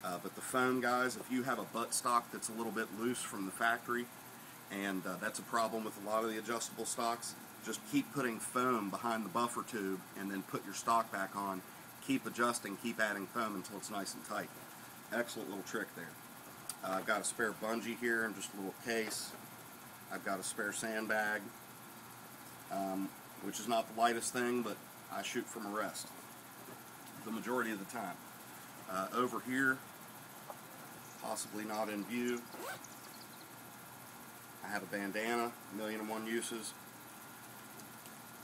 But the foam, guys, if you have a buttstock that's a little bit loose from the factory, and that's a problem with a lot of the adjustable stocks, just keep putting foam behind the buffer tube and then put your stock back on. Keep adjusting, keep adding foam until it's nice and tight. Excellent little trick there. I've got a spare bungee here and just a little case. I've got a spare sandbag, which is not the lightest thing, but I shoot from a rest the majority of the time. Over here, possibly not in view, I have a bandana, 1,000,001 uses.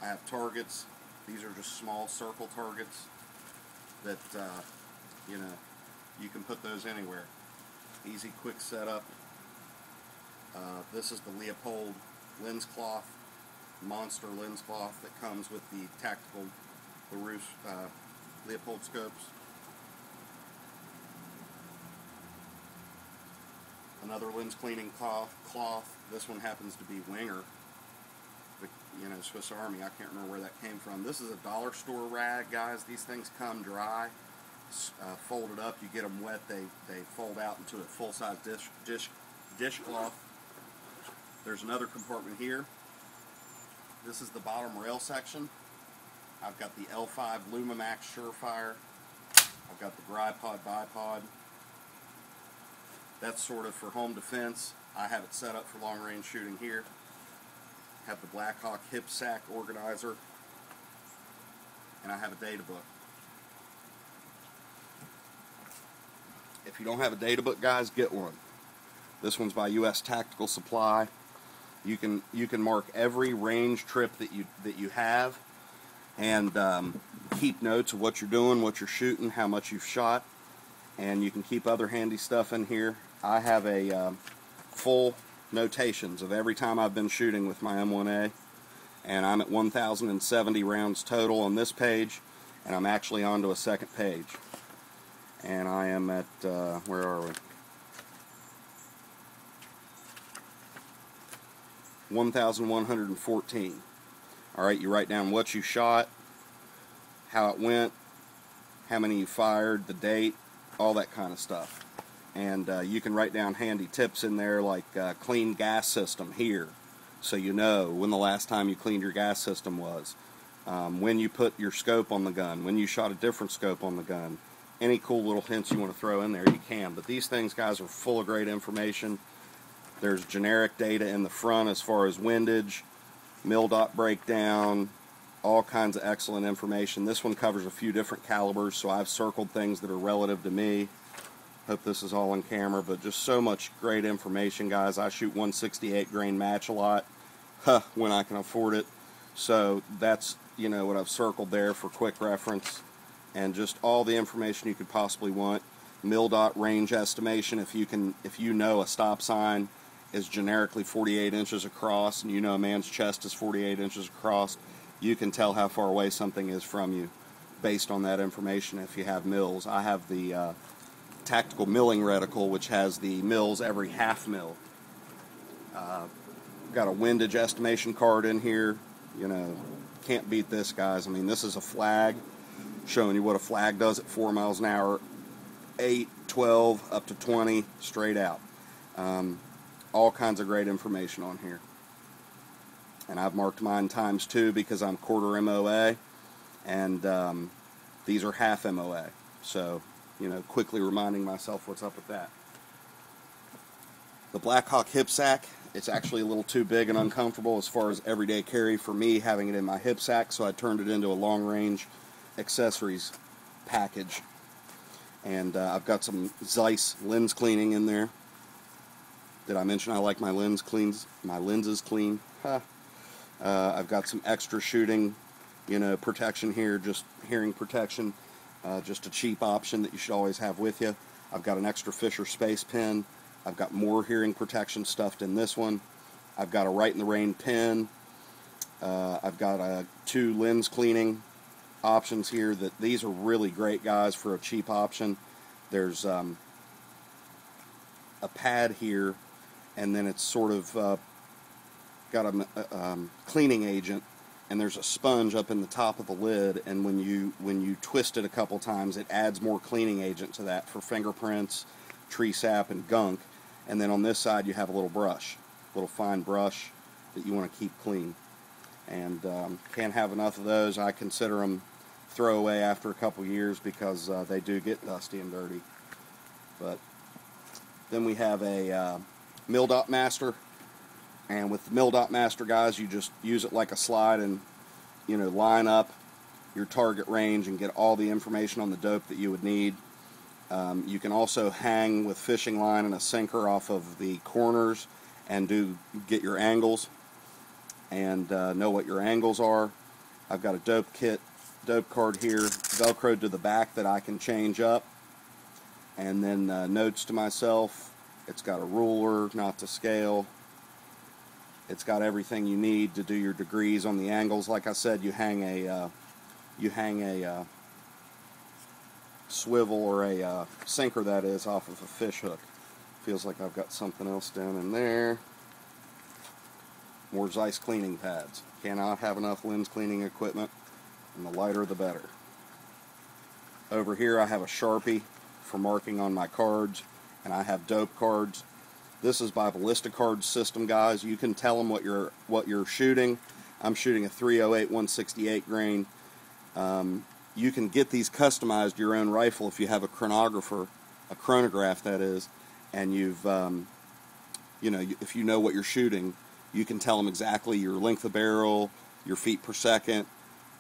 I have targets. These are just small circle targets that, you can put those anywhere. Easy, quick setup. This is the Leopold lens cloth, monster lens cloth that comes with the tactical Leopold scopes. Another lens cleaning cloth. This one happens to be Winger, Swiss Army. I can't remember where that came from. This is a dollar store rag, guys. These things come dry, folded up. You get them wet, they fold out into a full-size dishcloth. There's another compartment here. This is the bottom rail section. I've got the L5 LumaMax Surefire. I've got the Gripod bipod. That's sort of for home defense. I have it set up for long-range shooting here. Have the Blackhawk hip sack organizer, and I have a data book. If you don't have a data book, guys, get one. This one's by U.S. Tactical Supply. You can mark every range trip that you have, and keep notes of what you're doing, what you're shooting, how much you've shot, and you can keep other handy stuff in here. I have a full notations of every time I've been shooting with my M1a, and I'm at 1,070 rounds total on this page, and I'm actually onto a second page, and I am at where are we? 1,114. Alright, you write down what you shot, how it went, how many you fired, the date, all that kind of stuff. And you can write down handy tips in there like clean gas system here, so you know when the last time you cleaned your gas system was, when you put your scope on the gun, when you shot a different scope on the gun. Any cool little hints you want to throw in there, you can. But these things, guys, are full of great information. There's generic data in the front as far as windage, mil dot breakdown, all kinds of excellent information. This one covers a few different calibers, so I've circled things that are relative to me. Hope this is all on camera, but just so much great information, guys. I shoot 168 grain match a lot, when I can afford it. So that's, what I've circled there for quick reference, and just all the information you could possibly want. Mil dot range estimation, if you know a stop sign is generically 48 inches across, and you know a man's chest is 48 inches across, you can tell how far away something is from you based on that information if you have mils. I have the tactical milling reticle, which has the mils every half mil. Got a windage estimation card in here. Can't beat this, guys. I mean, this is a flag showing you what a flag does at 4 miles an hour, 8, 12, up to 20, straight out. All kinds of great information on here. And I've marked mine ×2 because I'm quarter MOA, and these are half MOA. So, quickly reminding myself what's up with that. The Blackhawk hip sack, it's actually a little too big and uncomfortable as far as everyday carry for me, having it in my hip sack, so I turned it into a long-range accessories package. And I've got some Zeiss lens cleaning in there. Did I mention I like my lenses clean? I've got some extra shooting, protection here, just hearing protection. Just a cheap option that you should always have with you. I've got an extra Fisher space pen. I've got more hearing protection stuffed in this one. I've got a Right in the Rain pen. I've got 2 lens cleaning options here. These are really great, guys, for a cheap option. There's a pad here, and then it's sort of got a cleaning agent and there's a sponge up in the top of the lid, and when you twist it a couple times, it adds more cleaning agent to that for fingerprints, tree sap, and gunk. And then on this side you have a little brush, a little fine brush that you want to keep clean. And can't have enough of those. I consider them throwaway after a couple years because they do get dusty and dirty. But then we have a M1a Master, and with the M1a Master, guys, you just use it like a slide and, you know, line up your target range and get all the information on the dope that you would need. You can also hang with fishing line and a sinker off of the corners and get your angles and know what your angles are. I've got a dope card here, velcroed to the back that I can change up. And then notes to myself. It's got a ruler, not to scale. It's got everything you need to do your degrees on the angles. Like I said, you hang a swivel or a sinker, that is, off of a fish hook. Feels like I've got something else down in there. More Zeiss cleaning pads. Cannot have enough lens cleaning equipment, and the lighter the better. Over here I have a Sharpie for marking on my cards, and I have dope cards. This is by Ballistic Cards System, guys. You can tell them what you're shooting. I'm shooting a 308 168 grain. You can get these customized to your own rifle if you have a chronographer, a chronograph that is, and you've you know, if you know what you're shooting, you can tell them exactly your length of barrel, your feet per second,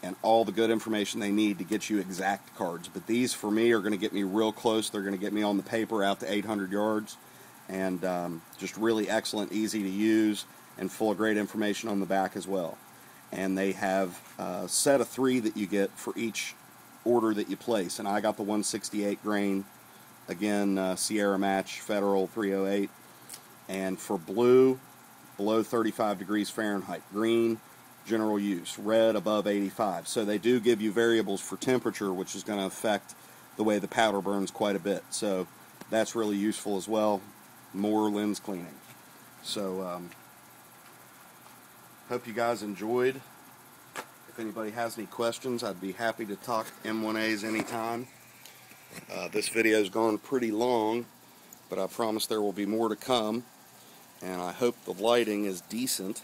and all the good information they need to get you exact cards. But these, for me, are going to get me real close. They're going to get me on the paper out to 800 yards, and just really excellent, easy to use, and full of great information on the back as well. And they have a set of 3 that you get for each order that you place, and I got the 168 grain, again, Sierra Match Federal 308, and for blue, below 35 degrees Fahrenheit, green, general use, red above 85. So they do give you variables for temperature, which is going to affect the way the powder burns quite a bit. So that's really useful as well. More lens cleaning. So hope you guys enjoyed. If anybody has any questions, I'd be happy to talk M1As anytime. This video's gone pretty long, but I promise there will be more to come, and I hope the lighting is decent.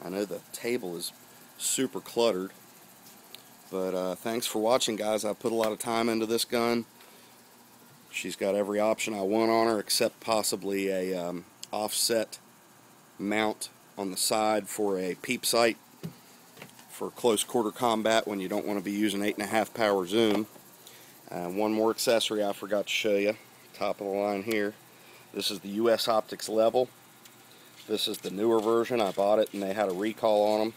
I know the table is super cluttered, but thanks for watching, guys. I put a lot of time into this gun. She's got every option I want on her, except possibly a offset mount on the side for a peep sight for close quarter combat when you don't want to be using 8.5 power zoom. One more accessory I forgot to show you, top of the line here. This is the US Optics Level. This is the newer version. I bought it and they had a recall on them,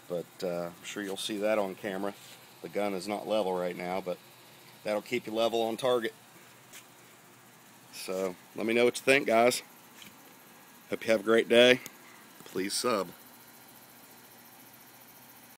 but I'm sure you'll see that on camera. The gun is not level right now, but that'll keep you level on target. So let me know what you think, guys. Hope you have a great day. Please sub.